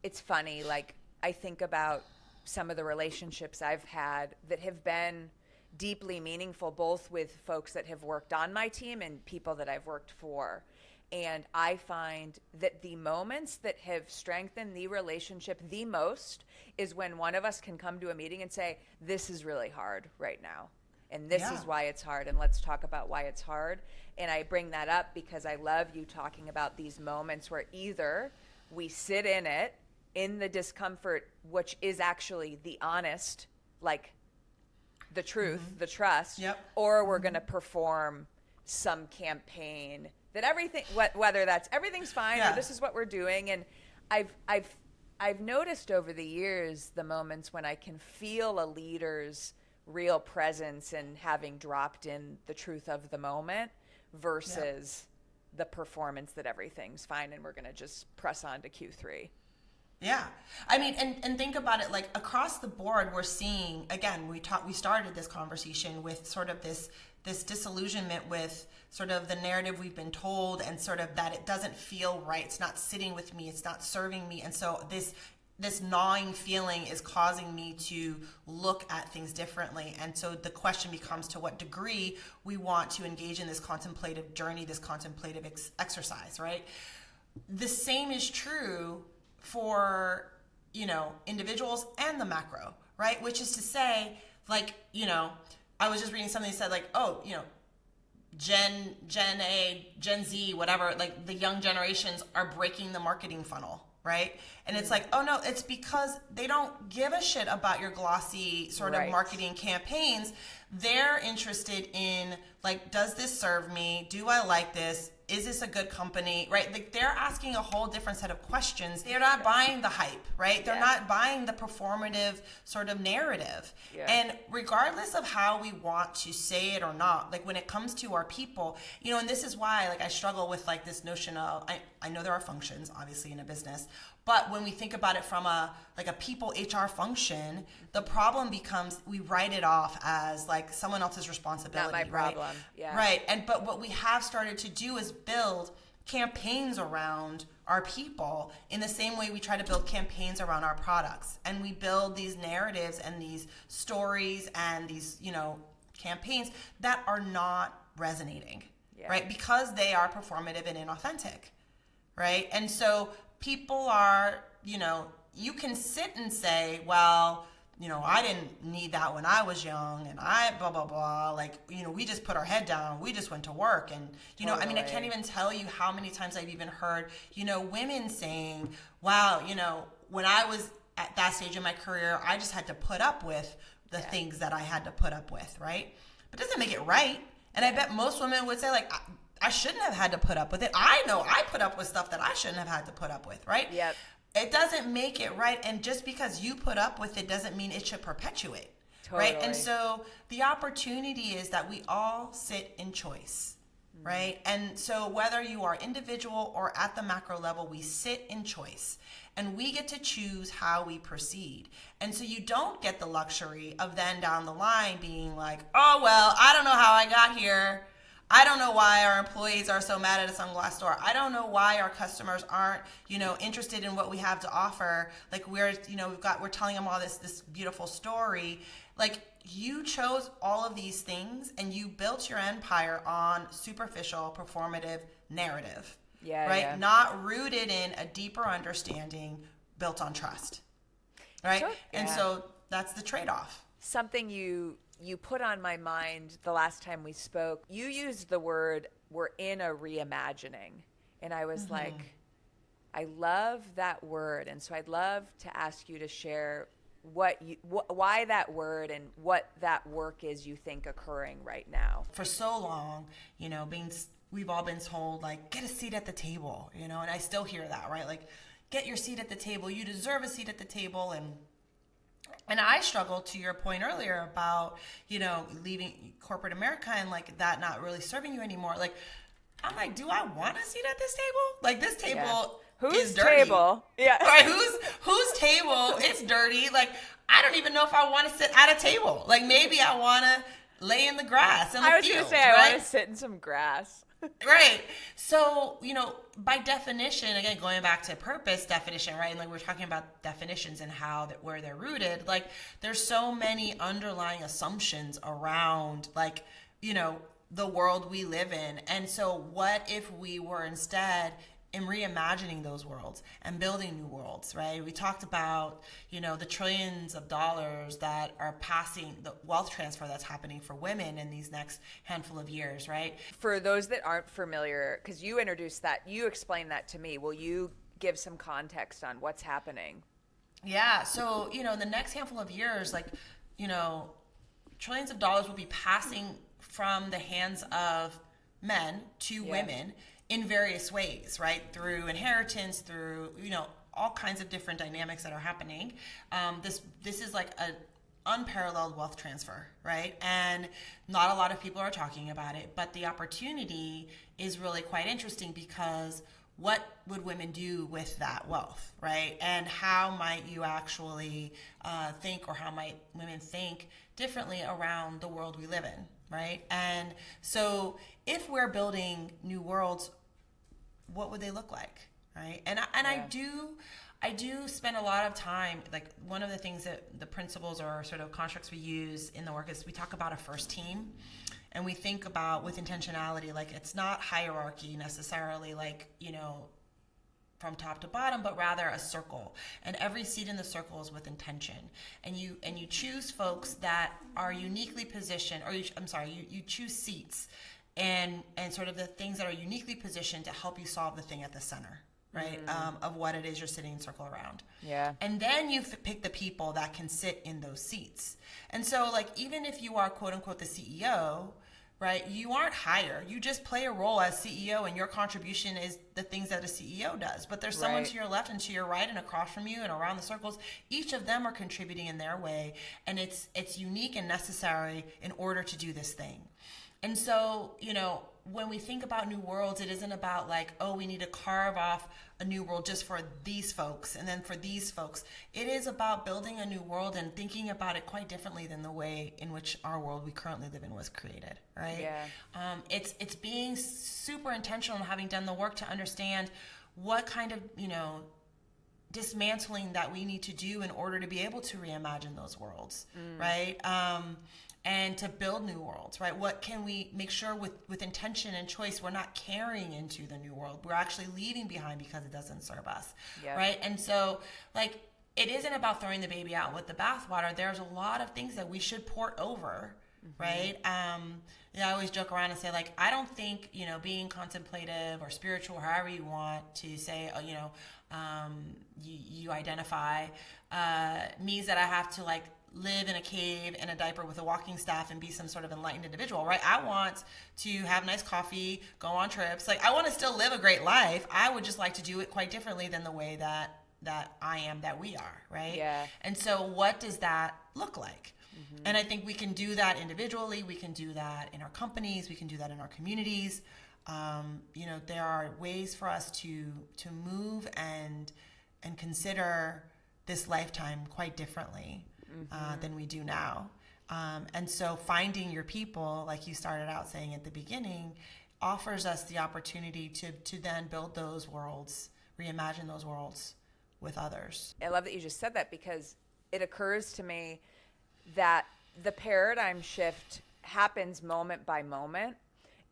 it's funny, like, I think about some of the relationships I've had that have been deeply meaningful, both with folks that have worked on my team and people that I've worked for. And I find that the moments that have strengthened the relationship the most is when one of us can come to a meeting and say, this is really hard right now. And this is why it's hard, and let's talk about why it's hard. And I bring that up because I love you talking about these moments where either we sit in it, in the discomfort, which is actually the honest, like the truth, the trust, or we're going to perform some campaign that everything, whether that's everything's fine or this is what we're doing. And I've noticed over the years the moments when I can feel a leader's real presence and having dropped in the truth of the moment versus the performance that everything's fine and we're going to just press on to Q3. Yeah. I mean, and think about it, like across the board, we're seeing, again, we started this conversation with sort of this disillusionment with sort of the narrative we've been told, and sort of that it doesn't feel right. It's not sitting with me. It's not serving me. And so this gnawing feeling is causing me to look at things differently. And so the question becomes, to what degree we want to engage in this contemplative journey, this contemplative exercise, right? The same is true for, individuals and the macro, right? Which is to say, like, I was just reading something that said, like, Gen A, Gen Z, whatever, like the young generations are breaking the marketing funnel, right? And it's like, oh no, it's because they don't give a shit about your glossy sort of marketing campaigns. They're interested in, like, does this serve me? Do I like this? Is this a good company, right? Like, they're asking a whole different set of questions. They're not buying the hype, right? They're not buying the performative sort of narrative. Yeah. And regardless of how we want to say it or not, like when it comes to our people, and this is why, like, I struggle with like this notion of, I know there are functions obviously in a business, but when we think about it from a people HR function, the problem becomes we write it off as like someone else's responsibility. Not my problem. Right? Yeah. Right. But what we have started to do is build campaigns around our people in the same way we try to build campaigns around our products. And we build these narratives and these stories and these, campaigns that are not resonating, right? Because they are performative and inauthentic, right? And so people are, you can sit and say, well, I didn't need that when I was young, and I blah, blah, blah. Like, we just put our head down. We just went to work. And, I can't even tell you how many times I've even heard, women saying, wow, when I was at that stage in my career, I just had to put up with the things that I had to put up with, right? But it doesn't make it right. And I bet most women would say, like, I shouldn't have had to put up with it. I know I put up with stuff that I shouldn't have had to put up with, right? Yep. It doesn't make it right. And just because you put up with it doesn't mean it should perpetuate, right? And so the opportunity is that we all sit in choice, right? And so whether you are individual or at the macro level, we sit in choice. And we get to choose how we proceed. And so you don't get the luxury of then down the line being like, oh, well, I don't know how I got here. I don't know why our employees are so mad at us on Glassdoor. I don't know why our customers aren't, interested in what we have to offer. Like we're telling them all this beautiful story. Like you chose all of these things and you built your empire on superficial, performative narrative. Yeah, right? yeah. Not rooted in a deeper understanding built on trust. Right? And so that's the trade-off. Something you put on my mind the last time we spoke, you used the word, we're in a reimagining. And I was like, I love that word. And so I'd love to ask you to share why that word and what that work is you think occurring right now. For so long, we've all been told, like, get a seat at the table, and I still hear that, right? Like, get your seat at the table. You deserve a seat at the table. And I struggle, to your point earlier about, leaving corporate America and like that not really serving you anymore. Like, I'm like, do I want a seat at this table? Like this table is dirty. Table? Yeah. Right? Whose table is dirty? Like, I don't even know if I want to sit at a table. Like maybe I want to lay in the grass in the I was field, going to say, I want to sit in some grass. Right. So, by definition, again, going back to purpose definition, right? And like we're talking about definitions and where they're rooted, like there's so many underlying assumptions around like, the world we live in. And so what if we were instead in reimagining those worlds and building new worlds, right? We talked about, the trillions of dollars that are passing, the wealth transfer that's happening for women in these next handful of years, right? For those that aren't familiar, because you introduced that, you explained that to me. Will you give some context on what's happening? Yeah. So, in the next handful of years, like, trillions of dollars will be passing from the hands of men to women in various ways, right? Through inheritance, through, all kinds of different dynamics that are happening. This is like an unparalleled wealth transfer, right? And not a lot of people are talking about it, but the opportunity is really quite interesting because what would women do with that wealth, right? And how might you actually think, or how might women think differently around the world we live in, right? And so if we're building new worlds, what would they look like, right? And I do spend a lot of time, like one of the things that the principles or sort of constructs we use in the work is we talk about a first team, and we think about with intentionality, like it's not hierarchy necessarily, like, from top to bottom, but rather a circle, and every seat in the circle is with intention, and you choose folks that are uniquely positioned, or you choose seats and sort of the things that are uniquely positioned to help you solve the thing at the center, right? Of what it is you're sitting in circle around. Yeah. And then you pick the people that can sit in those seats. And so like, even if you are quote unquote the CEO, right? You aren't higher. You just play a role as CEO, and your contribution is the things that a CEO does. But there's someone to your left and to your right and across from you and around the circles. Each of them are contributing in their way, and it's unique and necessary in order to do this thing. And so, when we think about new worlds, it isn't about like, oh, we need to carve off a new world just for these folks and then for these folks. It is about building a new world and thinking about it quite differently than the way in which our world we currently live in was created, right? Yeah. It's being super intentional and having done the work to understand what kind of, dismantling that we need to do in order to be able to reimagine those worlds, right? And to build new worlds, right? What can we make sure with intention and choice we're not carrying into the new world? We're actually leaving behind because it doesn't serve us, right? And so, like, it isn't about throwing the baby out with the bathwater. There's a lot of things that we should port over, right? I always joke around and say, like, I don't think, being contemplative or spiritual, however you want to say, you identify, means that I have to, like, live in a cave in a diaper with a walking staff and be some sort of enlightened individual, right? I want to have nice coffee, go on trips. Like, I want to still live a great life. I would just like to do it quite differently than the way that we are, right? Yeah. And so what does that look like? And I think we can do that individually. We can do that in our companies. We can do that in our communities. There are ways for us to move and consider this lifetime quite differently than we do now. And so finding your people, like you started out saying at the beginning, offers us the opportunity to then build those worlds, reimagine those worlds with others. I love that you just said that, because it occurs to me that the paradigm shift happens moment by moment.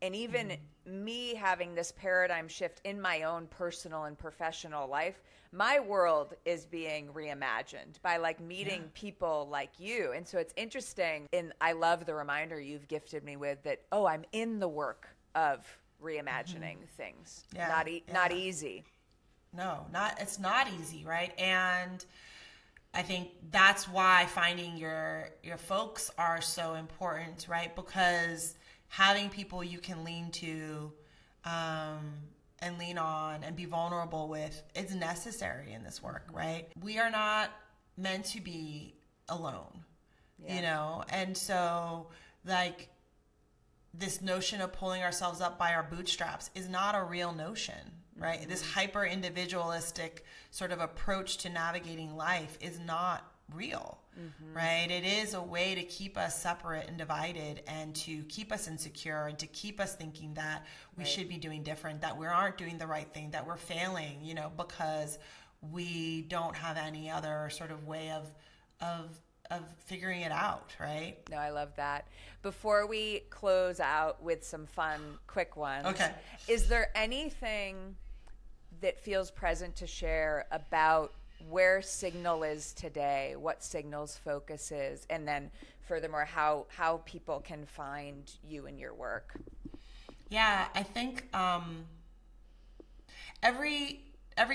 And even me having this paradigm shift in my own personal and professional life, my world is being reimagined by, like, meeting people like you. And so it's interesting. And I love the reminder you've gifted me with that, I'm in the work of reimagining things. Not easy. No, it's not easy, right? And I think that's why finding your folks are so important, right? Because having people you can lean to and lean on and be vulnerable with is necessary in this work, right? We are not meant to be alone, And so, like, this notion of pulling ourselves up by our bootstraps is not a real notion, right? This hyper individualistic sort of approach to navigating life is not real, right? It is a way to keep us separate and divided, and to keep us insecure, and to keep us thinking that we should be doing different, that we aren't doing the right thing, that we're failing, because we don't have any other sort of way of figuring it out, right? No, I love that. Before we close out with some fun, quick ones, okay, is there anything that feels present to share about where Signal is today, what Signal's focus is, and then furthermore, how people can find you and your work? Yeah, I think every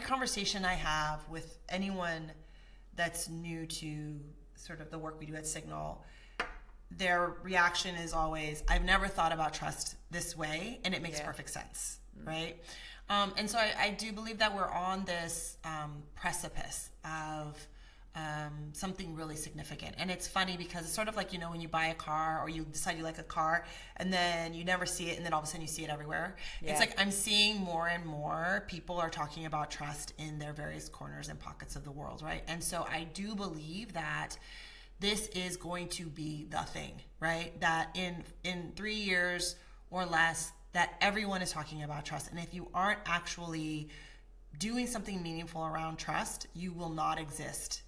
conversation I have with anyone that's new to sort of the work we do at Signal, their reaction is always, I've never thought about trust this way, and it makes perfect sense, right? And so I do believe that we're on this precipice of something really significant. And it's funny because it's sort of like, when you buy a car or you decide you like a car and then you never see it and then all of a sudden you see it everywhere. Yeah. It's like I'm seeing more and more people are talking about trust in their various corners and pockets of the world, right? And so I do believe that this is going to be the thing, right? That in 3 years or less, that everyone is talking about trust. And if you aren't actually doing something meaningful around trust, you will not exist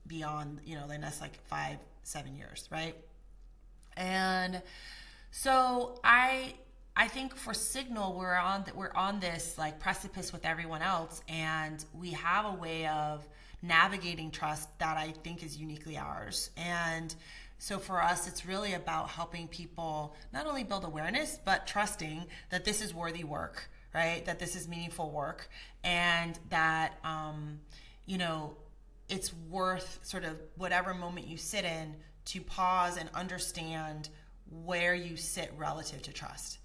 beyond, the next 5-7 years, right? And so I think for Signal, we're on this precipice with everyone else, and we have a way of navigating trust that I think is uniquely ours. And so for us, it's really about helping people not only build awareness, but trusting that this is worthy work, right? That this is meaningful work, and that, it's worth sort of whatever moment you sit in to pause and understand where you sit relative to trust,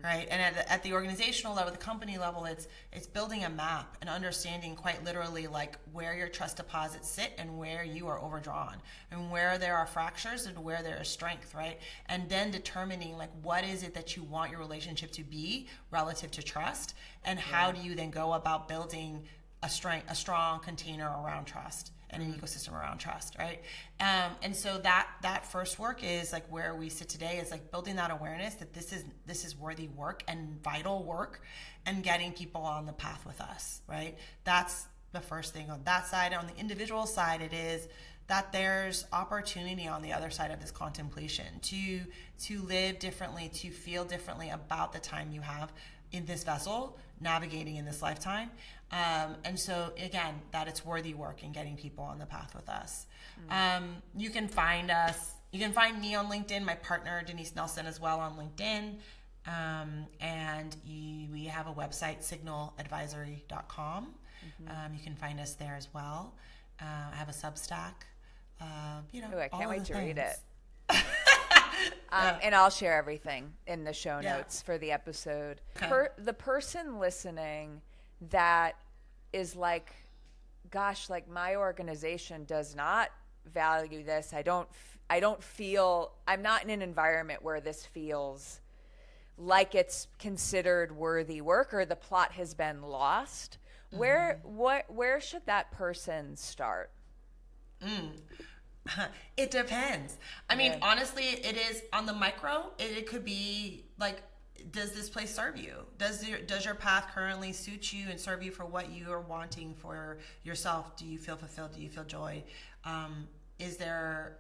right? And at the organizational level, the company level, it's building a map and understanding quite literally where your trust deposits sit and where you are overdrawn, and where there are fractures and where there is strength, right? And then determining what is it that you want your relationship to be relative to trust, and how do you then go about building a strong container around trust and an ecosystem around trust, right? And so that first work is where we sit today is building that awareness that this is worthy work and vital work, and getting people on the path with us, right? That's the first thing on that side. On the individual side, it is that there's opportunity on the other side of this contemplation to live differently, to feel differently about the time you have in this vessel, navigating in this lifetime. And so again, that it's worthy work in getting people on the path with us. You can find us. You can find me on LinkedIn, my partner Denise Nelson as well on LinkedIn. And we have a website, signaladvisory.com. You can find us there as well. I have a Substack. Ooh, I can't all wait of the to read things. it. And I'll share everything in the show notes for the episode. Okay. The person listening that is like, gosh, like my organization does not value this. I don't feel, I'm not in an environment where this feels like it's considered worthy work or the plot has been lost. Where should that person start? It depends. I mean, honestly, it is on the micro. It could be like, does this place serve you? Does your path currently suit you and serve you for what you are wanting for yourself? Do you feel fulfilled? Do you feel joy? Is there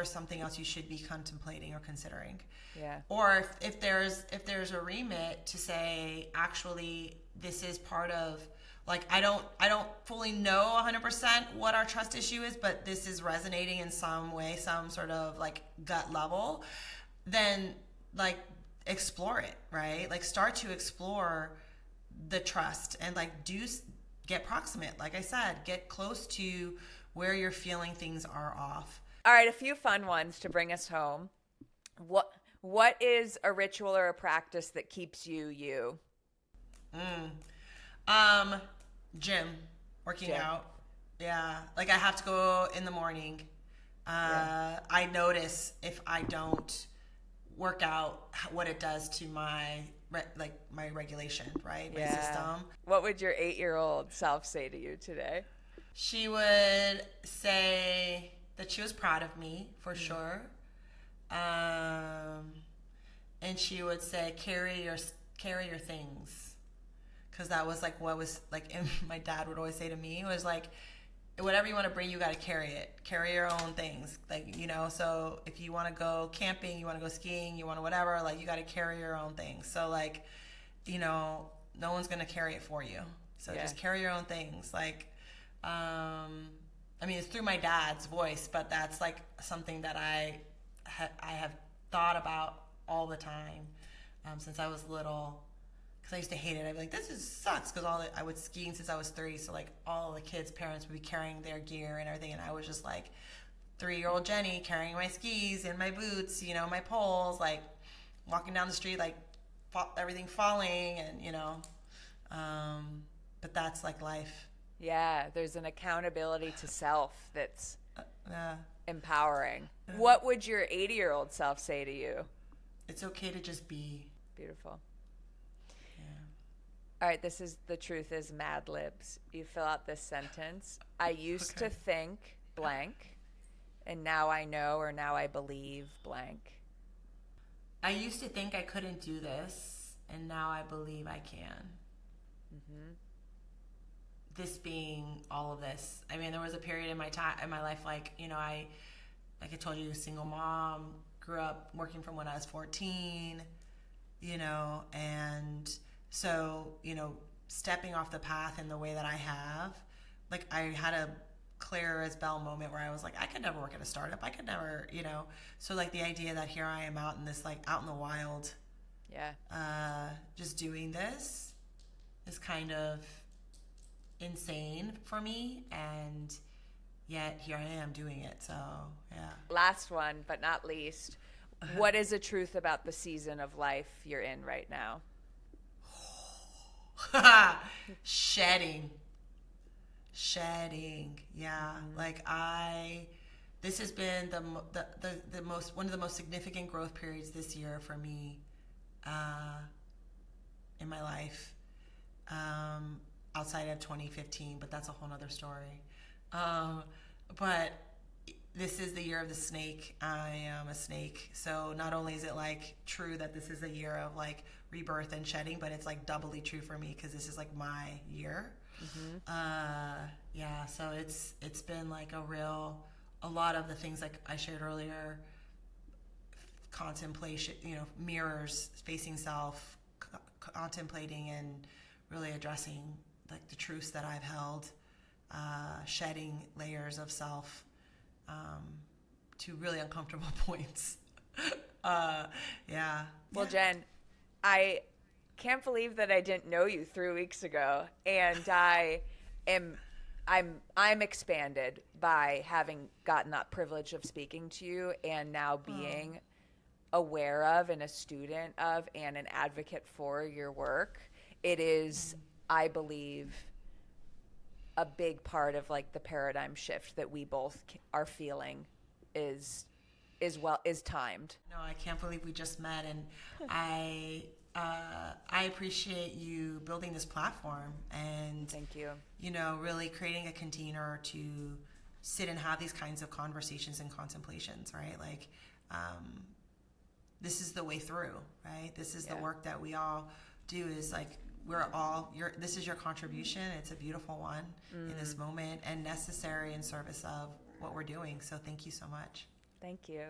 something else you should be contemplating or considering? Yeah. Or if there's a remit to say, actually, this is part of, like, I don't fully know 100% what our trust issue is, but this is resonating in some way, some sort of like gut level, then like explore it, right? Like start to explore the trust and like get proximate. Like I said, get close to where you're feeling things are off. All right, a few fun ones to bring us home. What is a ritual or a practice that keeps you? Gym, working out. Yeah, like I have to go in the morning. I notice if I don't work out what it does to my regulation, right? My system. What would your 8-year-old self say to you today? She would say that she was proud of me for sure. And she would say, carry your things. Because that was like what was like, my dad would always say to me, was like, whatever you want to bring, you got to carry it. Carry your own things. Like, so if you want to go camping, you want to go skiing, you want to whatever, like you got to carry your own things. So like, no one's going to carry it for you. So just carry your own things. Like, I mean, it's through my dad's voice, but that's like something that I have thought about all the time since I was little. Because I used to hate it. I'd be like, this sucks. Because I was skiing since I was 3. So like all the kids' parents would be carrying their gear and everything. And I was just like 3-year-old Jenny carrying my skis and my boots, my poles, like walking down the street, like everything falling and, but that's like life. Yeah, there's an accountability to self that's empowering. What would your 80-year-old self say to you? It's okay to just be. Beautiful. All right, this is the truth is Mad Libs. You fill out this sentence. I used to think blank, and now I know or now I believe blank. I used to think I couldn't do this, and now I believe I can. This being all of this. I mean, there was a period in my life, like, I told you, single mom, grew up working from when I was 14, and so, stepping off the path in the way that I have, like I had a clear as bell moment where I was like, I could never work at a startup. I could never, so like the idea that here I am out in this, like out in the wild, just doing this is kind of insane for me. And yet here I am doing it. So, yeah. Last one, but not least. What is a truth about the season of life you're in right now? Shedding. Yeah. Like this has been the most, one of the most significant growth periods this year for me, in my life, outside of 2015, but that's a whole nother story. But this is the year of the snake. I am a snake. So not only is it like true that this is a year of like rebirth and shedding, but it's like doubly true for me because this is like my year. So it's been like a lot of the things like I shared earlier, contemplation, mirrors, facing self, contemplating and really addressing like the truths that I've held, shedding layers of self to really uncomfortable points. Yeah. Well, Jen, I can't believe that I didn't know you 3 weeks ago, and I'm expanded by having gotten that privilege of speaking to you and now being aware of and a student of and an advocate for your work. It is, I believe, a big part of like the paradigm shift that we both are feeling is timed. No, I can't believe we just met, and I appreciate you building this platform and Thank you. you know, really creating a container to sit and have these kinds of conversations and contemplations, right? Like, this is the way through, right? This is the work that we all do. Is like this is your contribution. It's a beautiful one in this moment and necessary in service of what we're doing. So thank you so much. Thank you.